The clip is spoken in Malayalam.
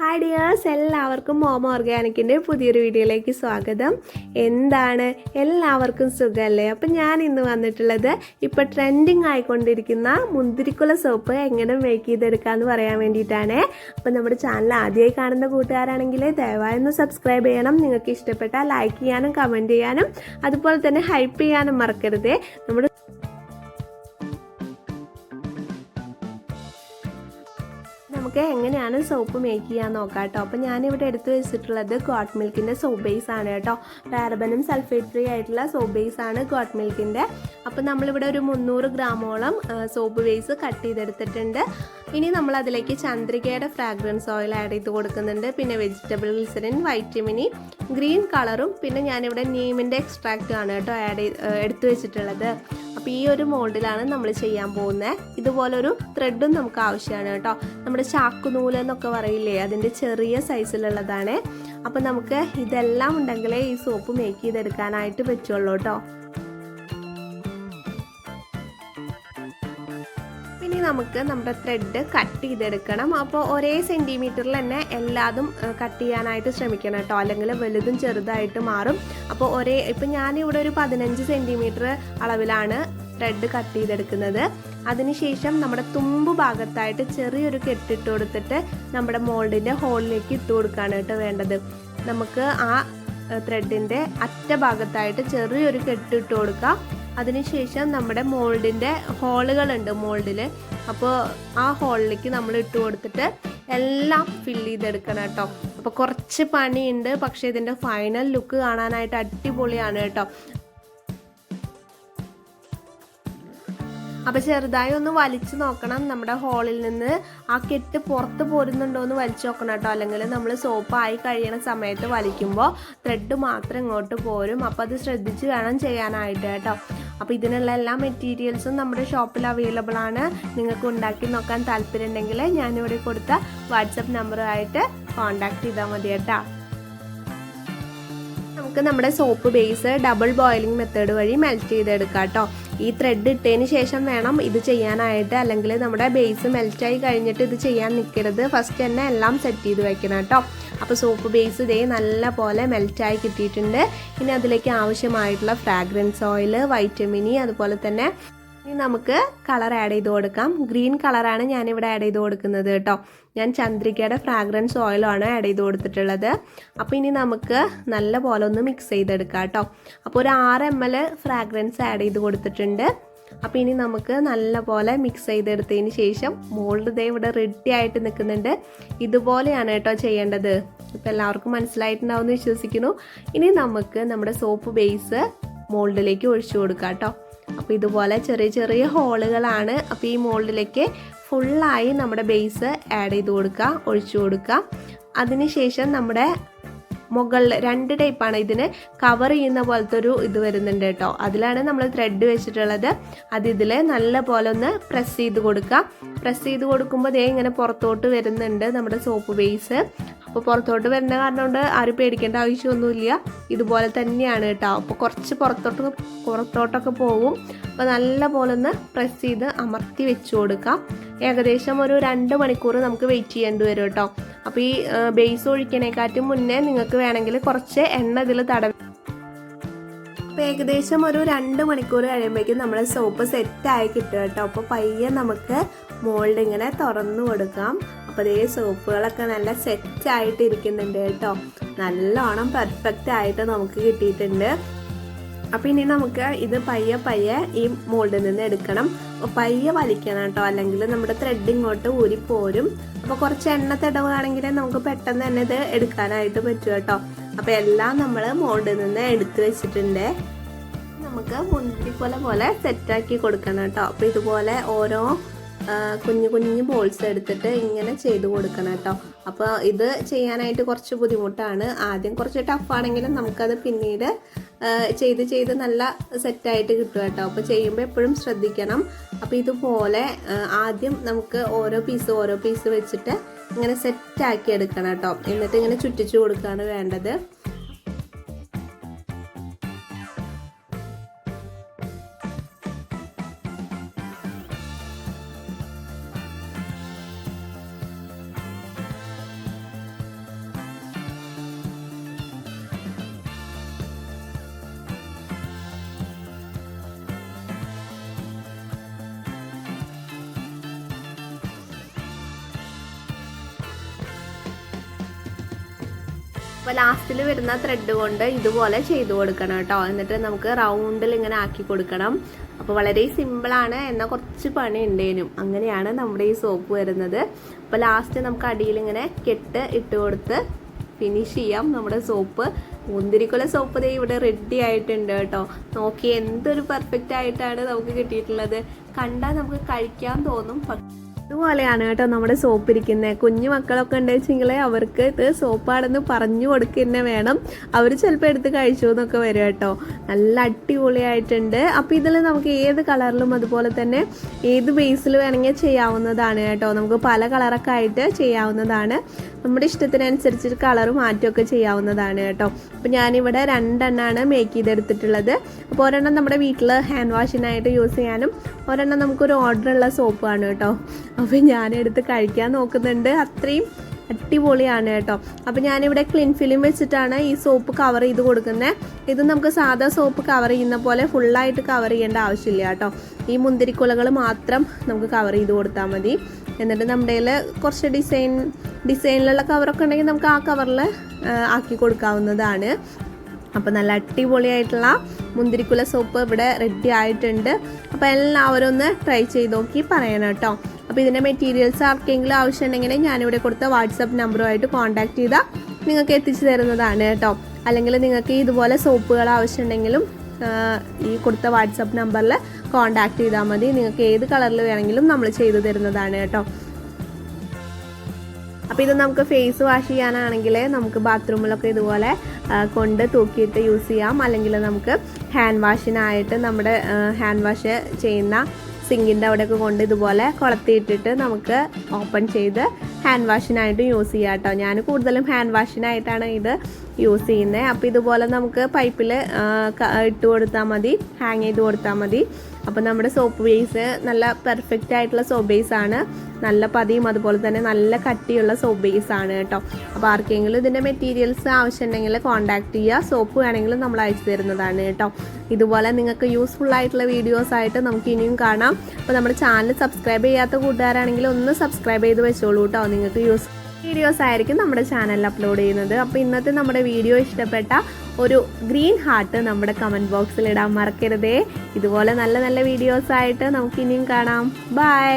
ഹായ് ഡിയേഴ്സ്, എല്ലാവർക്കും മോം ഓർഗാനിക്കിൻ്റെ പുതിയൊരു വീഡിയോയിലേക്ക് സ്വാഗതം. എന്താണ്, എല്ലാവർക്കും സുഖമല്ലേ? അപ്പം ഞാൻ ഇന്ന് വന്നിട്ടുള്ളത് ഇപ്പോൾ ട്രെൻഡിങ് ആയിക്കൊണ്ടിരിക്കുന്ന മുന്തിരിക്കുല സോപ്പ് എങ്ങനെ മേക്ക് ചെയ്തെടുക്കാമെന്ന് പറയാൻ വേണ്ടിയിട്ടാണ്. അപ്പം നമ്മുടെ ചാനൽ ആദ്യമായി കാണുന്ന കൂട്ടുകാരാണെങ്കിൽ ദയവായി ഒന്ന് സബ്സ്ക്രൈബ് ചെയ്യണം. നിങ്ങൾക്ക് ഇഷ്ടപ്പെട്ടാൽ ലൈക്ക് ചെയ്യാനും കമൻറ്റ് ചെയ്യാനും അതുപോലെ തന്നെ ഹൈപ്പ് ചെയ്യാനും മറക്കരുത്. നമുക്ക് എങ്ങനെയാണ് സോപ്പ് മേക്ക് ചെയ്യാൻ നോക്കാം കേട്ടോ. അപ്പോൾ ഞാനിവിടെ എടുത്ത് വെച്ചിട്ടുള്ളത് ഗോട്ട് മിൽക്കിൻ്റെ സോപ്പ് ബേസ് ആണ് കേട്ടോ. പാരബനും സൾഫേറ്റ് ഫ്രീ ആയിട്ടുള്ള സോപ്പ് ബേസ് ആണ് ഗോട്ട് മിൽക്കിൻ്റെ. അപ്പോൾ നമ്മളിവിടെ ഒരു 300 ഗ്രാമോളം സോപ്പ് ബേസ് കട്ട് ചെയ്തെടുത്തിട്ടുണ്ട്. ഇനി നമ്മൾ അതിലേക്ക് ചന്ദ്രികയുടെ ഫ്രാഗ്രൻസ് ഓയിൽ ആഡ് ചെയ്ത് കൊടുക്കുന്നുണ്ട്. പിന്നെ വെജിറ്റബിൾ ഗ്ലിസറിൻ, വൈറ്റമിനി, ഗ്രീൻ കളറും പിന്നെ ഞാനിവിടെ നീമിൻ്റെ എക്സ്ട്രാക്റ്റും ആണ് കേട്ടോ എടുത്തു വെച്ചിട്ടുള്ളത്. അപ്പോൾ ഈ ഒരു മോൾഡിലാണ് നമ്മൾ ചെയ്യാൻ പോകുന്നത്. ഇതുപോലൊരു ത്രെഡും നമുക്ക് ആവശ്യമാണ് കേട്ടോ. നമ്മുടെ ചാക്കുനൂല് എന്നൊക്കെ പറയില്ലേ, അതിൻ്റെ ചെറിയ സൈസിലുള്ളതാണ്. അപ്പോൾ നമുക്ക് ഇതെല്ലാം ഉണ്ടെങ്കിലേ ഈ സോപ്പ് മേക്ക് ചെയ്തെടുക്കാനായിട്ട് പറ്റുള്ളൂ കേട്ടോ. ഇനി നമുക്ക് നമ്മുടെ ത്രെഡ് കട്ട് ചെയ്തെടുക്കണം. അപ്പോൾ ഒരേ സെൻറ്റിമീറ്ററിൽ തന്നെ എല്ലാതും കട്ട് ചെയ്യാനായിട്ട് ശ്രമിക്കണം കേട്ടോ, അല്ലെങ്കിൽ വലുതും ചെറുതായിട്ട് മാറും. അപ്പോൾ ഇപ്പം ഞാനിവിടെ ഒരു 15 സെൻറ്റിമീറ്റർ അളവിലാണ് ത്രെഡ് കട്ട് ചെയ്തെടുക്കുന്നത്. അതിനുശേഷം നമ്മുടെ തുമ്പ് ഭാഗത്തായിട്ട് ചെറിയൊരു കെട്ടിട്ട് കൊടുത്തിട്ട് നമ്മുടെ മോൾഡിൻ്റെ ഹോളിലേക്ക് ഇട്ട് കൊടുക്കുകയാണ് കേട്ടോ വേണ്ടത്. നമുക്ക് ആ ത്രെഡിൻ്റെ അറ്റ ഭാഗത്തായിട്ട് ചെറിയൊരു കെട്ടിട്ട് കൊടുക്കാം. അതിനുശേഷം നമ്മുടെ മോൾഡിൻ്റെ ഹോളുകളുണ്ട് മോൾഡിൽ, അപ്പോൾ ആ ഹോളിലേക്ക് നമ്മൾ ഇട്ട് കൊടുത്തിട്ട് എല്ലാം ഫില്ല് ചെയ്തെടുക്കണം കേട്ടോ. അപ്പോൾ കുറച്ച് പണിയുണ്ട്, പക്ഷേ ഇതിൻ്റെ ഫൈനൽ ലുക്ക് കാണാനായിട്ട് അടിപൊളിയാണ് കേട്ടോ. അപ്പോൾ ചെറുതായി ഒന്ന് വലിച്ചു നോക്കണം, നമ്മുടെ ഹോളിൽ നിന്ന് ആ കെട്ട് പുറത്ത് പോരുന്നുണ്ടോ എന്ന് വലിച്ചു നോക്കണം കേട്ടോ. അല്ലെങ്കിൽ നമ്മൾ സോപ്പ് ആയി കഴിയണ സമയത്ത് വലിക്കുമ്പോൾ ത്രെഡ് മാത്രം ഇങ്ങോട്ട് പോരും. അപ്പോൾ അത് ശ്രദ്ധിച്ച് വേണം ചെയ്യാനായിട്ട് കേട്ടോ. അപ്പോൾ ഇതിനുള്ള എല്ലാ മെറ്റീരിയൽസും നമ്മുടെ ഷോപ്പിൽ അവൈലബിൾ ആണ്. നിങ്ങൾക്ക് ഉണ്ടാക്കി നോക്കാൻ താല്പര്യം ഉണ്ടെങ്കിൽ ഞാനിവിടെ കൊടുത്ത വാട്സപ്പ് നമ്പറുമായിട്ട് കോൺടാക്ട് ചെയ്താൽ മതി കേട്ടോ. നമുക്ക് നമ്മുടെ soap base double boiling method വഴി മെൽറ്റ് ചെയ്തെടുക്കാം കേട്ടോ. ഈ ത്രെഡ് ഇട്ടതിന് ശേഷം വേണം ഇത് ചെയ്യാനായിട്ട്, അല്ലെങ്കിൽ നമ്മുടെ ബേസ് മെൽറ്റായി കഴിഞ്ഞിട്ട് ഇത് ചെയ്യാൻ നിൽക്കരുത്. ഫസ്റ്റ് തന്നെ എല്ലാം സെറ്റ് ചെയ്ത് വെക്കണം കേട്ടോ. അപ്പോൾ സോപ്പ് ബേസ് ഇതേ നല്ല പോലെ മെൽറ്റായി കിട്ടിയിട്ടുണ്ട്. ഇനി അതിലേക്ക് ആവശ്യമായിട്ടുള്ള ഫ്രാഗ്രൻസ് ഓയിൽ, വൈറ്റമിനി, അതുപോലെ തന്നെ ഇനി നമുക്ക് കളർ ആഡ് ചെയ്ത് കൊടുക്കാം. ഗ്രീൻ കളറാണ് ഞാനിവിടെ ആഡ് ചെയ്ത് കൊടുക്കുന്നത് കേട്ടോ. ഞാൻ ചന്ദ്രികയുടെ ഫ്രാഗ്രൻസ് ഓയിലാണ് ആഡ് ചെയ്ത് കൊടുത്തിട്ടുള്ളത്. അപ്പോൾ ഇനി നമുക്ക് നല്ല പോലെ ഒന്ന് മിക്സ് ചെയ്തെടുക്കാം കേട്ടോ. അപ്പോൾ ഒരു 6 ml ഫ്രാഗ്രൻസ് ആഡ് ചെയ്ത് കൊടുത്തിട്ടുണ്ട്. അപ്പോൾ ഇനി നമുക്ക് നല്ല പോലെ മിക്സ് ചെയ്തെടുത്തതിന് ശേഷം മോൾഡ് ദേ ഇവിടെ റെഡി ആയിട്ട് നിൽക്കുന്നുണ്ട്. ഇതുപോലെയാണ് കേട്ടോ ചെയ്യേണ്ടത്. ഇപ്പോൾ എല്ലാവർക്കും മനസ്സിലായിട്ടുണ്ടാവുമെന്ന് വിശ്വസിക്കുന്നു. ഇനി നമുക്ക് നമ്മുടെ സോപ്പ് ബേസ് മോൾഡിലേക്ക് ഒഴിച്ചു കൊടുക്കാം കേട്ടോ. അപ്പോൾ ഇതുപോലെ ചെറിയ ചെറിയ ഹോളുകളാണ്. അപ്പോൾ ഈ മോൾഡിലേക്ക് ഫുള്ളായി നമ്മുടെ ബേസ് ആഡ് ചെയ്ത് കൊടുക്കുക, ഒഴിച്ചു കൊടുക്കുക. അതിനുശേഷം നമ്മുടെ മുകളിൽ 2 ടൈപ്പാണ് ഇതിന് കവർ ചെയ്യുന്ന പോലത്തെ ഒരു ഇത് വരുന്നുണ്ട് കേട്ടോ. അതിലാണ് നമ്മൾ ത്രെഡ് വെച്ചിട്ടുള്ളത്. ഇതിൽ നല്ല പോലെ ഒന്ന് പ്രസ് ചെയ്ത് കൊടുക്കുക. പ്രസ് ചെയ്ത് കൊടുക്കുമ്പോൾ ദേ ഇങ്ങനെ പുറത്തോട്ട് വരുന്നുണ്ട് നമ്മുടെ സോപ്പ് ബേസ്. അപ്പോൾ പുറത്തോട്ട് വരുന്ന കാരണം കൊണ്ട് ആരും പേടിക്കേണ്ട ആവശ്യമൊന്നുമില്ല, ഇതുപോലെ തന്നെയാണ് കേട്ടോ. അപ്പോൾ കുറച്ച് പുറത്തോട്ടൊക്കെ പോകും. അപ്പോൾ നല്ല പോലെ ഒന്ന് പ്രസ് ചെയ്ത് അമർത്തി വെച്ച് കൊടുക്കാം. ഏകദേശം ഒരു 2 മണിക്കൂർ നമുക്ക് വെയിറ്റ് ചെയ്യേണ്ടി വരും കേട്ടോ. അപ്പോൾ ഈ ബേസ് ഒഴിക്കണേക്കാട്ടും മുന്നേ നിങ്ങൾക്ക് വേണമെങ്കിൽ കുറച്ച് എണ്ണ ഇതിൽ അപ്പോൾ ഏകദേശം ഒരു 2 മണിക്കൂർ കഴിയുമ്പോഴേക്കും നമ്മുടെ സോപ്പ് സെറ്റായി കിട്ടും കേട്ടോ. അപ്പോൾ പയ്യെ നമുക്ക് മോൾഡ് ഇങ്ങനെ തുറന്നു കൊടുക്കാം. അപ്പോൾ അതേ സോപ്പുകളൊക്കെ നല്ല സെറ്റായിട്ട് ഇരിക്കുന്നുണ്ട് കേട്ടോ. നല്ലോണം പെർഫെക്റ്റ് ആയിട്ട് നമുക്ക് കിട്ടിയിട്ടുണ്ട്. അപ്പോൾ ഇനി നമുക്ക് ഇത് പയ്യെ ഈ മോൾഡിൽ നിന്ന് എടുക്കണം. അപ്പോൾ പയ്യെ വലിക്കണം കേട്ടോ, അല്ലെങ്കിൽ നമ്മുടെ ത്രെഡ് ഇങ്ങോട്ട് ഊരിപ്പോരും. അപ്പോൾ കുറച്ച് എണ്ണ തടവുകയാണെങ്കിൽ നമുക്ക് പെട്ടെന്ന് തന്നെ ഇത് എടുക്കാനായിട്ട് പറ്റും കേട്ടോ. അപ്പോൾ എല്ലാം നമ്മൾ മോൾഡിൽ നിന്ന് എടുത്ത് വെച്ചിട്ടുണ്ട്. നമുക്ക് മുന്തിരിക്കുല പോലെ സെറ്റാക്കി കൊടുക്കണം കേട്ടോ. അപ്പോൾ ഇതുപോലെ ഓരോ കുഞ്ഞു ബോൾസ് എടുത്തിട്ട് ഇങ്ങനെ ചെയ്ത് കൊടുക്കണം കേട്ടോ. അപ്പോൾ ഇത് ചെയ്യാനായിട്ട് കുറച്ച് ബുദ്ധിമുട്ടാണ്. ആദ്യം കുറച്ച് ടഫാണെങ്കിലും നമുക്കത് പിന്നീട് ചെയ്ത് നല്ല സെറ്റായിട്ട് കിട്ടും കേട്ടോ. അപ്പോൾ ചെയ്യുമ്പോൾ എപ്പോഴും ശ്രദ്ധിക്കണം. അപ്പോൾ ഇതുപോലെ ആദ്യം നമുക്ക് ഓരോ പീസ് വെച്ചിട്ട് ഇങ്ങനെ സെറ്റാക്കി എടുക്കണം കേട്ടോ. എന്നിട്ട് ഇങ്ങനെ ചുറ്റിച്ചു കൊടുക്കുകയാണ് വേണ്ടത്. അപ്പോൾ ലാസ്റ്റിൽ വരുന്ന ത്രെഡ് കൊണ്ട് ഇതുപോലെ ചെയ്തു കൊടുക്കണം കേട്ടോ. എന്നിട്ട് നമുക്ക് റൗണ്ടിൽ ഇങ്ങനെ ആക്കി കൊടുക്കണം. അപ്പോൾ വളരെ സിമ്പിളാണ്, എന്നാൽ കുറച്ച് പണി ഉണ്ടേനും. അങ്ങനെയാണ് നമ്മുടെ ഈ സോപ്പ് വരുന്നത്. അപ്പോൾ ലാസ്റ്റ് നമുക്ക് അടിയിൽ ഇങ്ങനെ കെട്ട് ഇട്ട് കൊടുത്ത് ഫിനിഷ് ചെയ്യാം നമ്മുടെ സോപ്പ്. മുന്തിരിക്കുല സോപ്പ് ദേ ഇവിടെ റെഡി ആയിട്ടുണ്ട് കേട്ടോ. നോക്കി എന്തൊരു പെർഫെക്റ്റ് ആയിട്ടാണ് നമുക്ക് കിട്ടിയിട്ടുള്ളത്. കണ്ടാൽ നമുക്ക് കഴിക്കാൻ തോന്നും. ഇതുപോലെയാണ് കേട്ടോ നമ്മുടെ സോപ്പ് ഇരിക്കുന്നത്. കുഞ്ഞു മക്കളൊക്കെ ഉണ്ടെങ്കിൽ അവർക്ക് ഇത് സോപ്പാണെന്ന് പറഞ്ഞു കൊടുക്കുക വേണം. അവർ ചിലപ്പോൾ എടുത്ത് കഴിച്ചു എന്നൊക്കെ വരും കേട്ടോ. നല്ല അടിപൊളിയായിട്ടുണ്ട്. അപ്പോൾ ഇതിൽ നമുക്ക് ഏത് കളറിലും അതുപോലെ തന്നെ ഏത് ബേസിൽ വേണമെങ്കിൽ ചെയ്യാവുന്നതാണ് കേട്ടോ. നമുക്ക് പല കളറൊക്കെ ആയിട്ട് ചെയ്യാവുന്നതാണ്. നമ്മുടെ ഇഷ്ടത്തിനനുസരിച്ച് കളർ മാറ്റമൊക്കെ ചെയ്യാവുന്നതാണ് കേട്ടോ. അപ്പോൾ ഞാനിവിടെ 2 എണ്ണമാണ് മേക്ക് ചെയ്തെടുത്തിട്ടുള്ളത്. അപ്പോൾ ഒരെണ്ണം നമ്മുടെ വീട്ടിൽ ഹാൻഡ് വാഷിനായിട്ട് യൂസ് ചെയ്യാനും ഒരെണ്ണം നമുക്കൊരു ഓർഡറുള്ള സോപ്പാണ് കേട്ടോ. അപ്പോൾ ഞാനെടുത്ത് കഴിക്കാൻ നോക്കുന്നുണ്ട്. അത്രയും അടിപൊളിയാണ് കേട്ടോ. അപ്പോൾ ഞാനിവിടെ ക്ലീൻ ഫിലിം വെച്ചിട്ടാണ് ഈ സോപ്പ് കവർ ചെയ്ത് കൊടുക്കുന്നത്. ഇത് നമുക്ക് സാധാ സോപ്പ് കവർ ചെയ്യുന്ന പോലെ ഫുള്ളായിട്ട് കവർ ചെയ്യേണ്ട ആവശ്യമില്ല കേട്ടോ. ഈ മുന്തിരിക്കുലകൾ മാത്രം നമുക്ക് കവർ ചെയ്ത് കൊടുത്താൽ മതി. എന്നിട്ട് നമ്മുടെ കയ്യിൽ കുറച്ച് ഡിസൈനിലുള്ള കവറൊക്കെ ഉണ്ടെങ്കിൽ നമുക്ക് ആ കവറിൽ ആക്കി കൊടുക്കാവുന്നതാണ്. അപ്പോൾ നല്ല അടിപൊളിയായിട്ടുള്ള മുന്തിരിക്കുല സോപ്പ് ഇവിടെ റെഡി ആയിട്ടുണ്ട്. അപ്പോൾ എല്ലാവരും ഒന്ന് ട്രൈ ചെയ്ത് നോക്കി പറയണം കേട്ടോ. അപ്പോൾ ഇതിൻ്റെ മെറ്റീരിയൽസ് ആർക്കെങ്കിലും ആവശ്യമുണ്ടെങ്കിൽ ഞാനിവിടെ കൊടുത്ത വാട്സപ്പ് നമ്പറുമായിട്ട് കോൺടാക്ട് ചെയ്താൽ നിങ്ങൾക്ക് എത്തിച്ചു തരുന്നതാണ് കേട്ടോ. അല്ലെങ്കിൽ നിങ്ങൾക്ക് ഇതുപോലെ സോപ്പുകൾ ആവശ്യമുണ്ടെങ്കിലും ഈ കൊടുത്ത വാട്സപ്പ് നമ്പറിൽ കോൺടാക്ട് ചെയ്താൽ മതി. നിങ്ങൾക്ക് ഏത് കളറിൽ വേണമെങ്കിലും നമ്മൾ ചെയ്തു തരുന്നതാണ് കേട്ടോ. അപ്പോൾ ഇത് നമുക്ക് ഫേസ് വാഷ് ചെയ്യാനാണെങ്കിൽ നമുക്ക് ബാത്റൂമിലൊക്കെ ഇതുപോലെ കൊണ്ട് തൂക്കിയിട്ട് യൂസ് ചെയ്യാം. അല്ലെങ്കിൽ നമുക്ക് ഹാൻഡ് വാഷിനായിട്ട് നമ്മുടെ ഹാൻഡ് വാഷ് ചെയ്യുന്ന സിങ്കിൻ്റെ അവിടെയൊക്കെ കൊണ്ട് ഇതുപോലെ കൊളത്തിയിട്ടിട്ട് നമുക്ക് ഓപ്പൺ ചെയ്ത് ഹാൻഡ് വാഷിനായിട്ട് യൂസ് ചെയ്യാം കേട്ടോ. ഞാൻ കൂടുതലും ഹാൻഡ് വാഷിനായിട്ടാണ് ഇത് യൂസ് ചെയ്യുന്നത്. അപ്പോൾ ഇതുപോലെ നമുക്ക് പൈപ്പിൽ ഇട്ട് കൊടുത്താൽ മതി, ഹാങ് ചെയ്ത് കൊടുത്താൽ മതി. അപ്പോൾ നമ്മുടെ സോപ്പ് ബേസ് നല്ല പെർഫെക്റ്റ് ആയിട്ടുള്ള സോപ്പ് ബേസാണ്. നല്ല പതിയും അതുപോലെ തന്നെ നല്ല കട്ടിയുള്ള സോപ്പ് ബേസാണ് കേട്ടോ. അപ്പോൾ ആർക്കെങ്കിലും ഇതിൻ്റെ മെറ്റീരിയൽസ് ആവശ്യമുണ്ടെങ്കിൽ കോൺടാക്ട് ചെയ്യുക. സോപ്പ് വേണമെങ്കിലും നമ്മൾ അയച്ചു തരുന്നതാണ് കേട്ടോ. ഇതുപോലെ നിങ്ങൾക്ക് യൂസ്ഫുൾ ആയിട്ടുള്ള വീഡിയോസ് ആയിട്ട് നമുക്ക് ഇനിയും കാണാം. അപ്പോൾ നമ്മുടെ ചാനൽ സബ്സ്ക്രൈബ് ചെയ്യാത്ത കൂട്ടുകാരാണെങ്കിൽ ഒന്ന് സബ്സ്ക്രൈബ് ചെയ്ത് വെച്ചോളൂ കേട്ടോ. നിങ്ങൾക്ക് വീഡിയോസ് ആയിരിക്കും നമ്മുടെ ചാനലിൽ അപ്ലോഡ് ചെയ്യുന്നത്. അപ്പോൾ ഇന്നത്തെ നമ്മുടെ വീഡിയോ ഇഷ്ടപ്പെട്ട ഒരു ഗ്രീൻ ഹാർട്ട് നമ്മുടെ കമൻറ്റ് ബോക്സിൽ ഇടാൻ മറക്കരുതേ. ഇതുപോലെ നല്ല നല്ല വീഡിയോസ് ആയിട്ട് നമുക്ക് ഇനിയും കാണാം. ബൈ.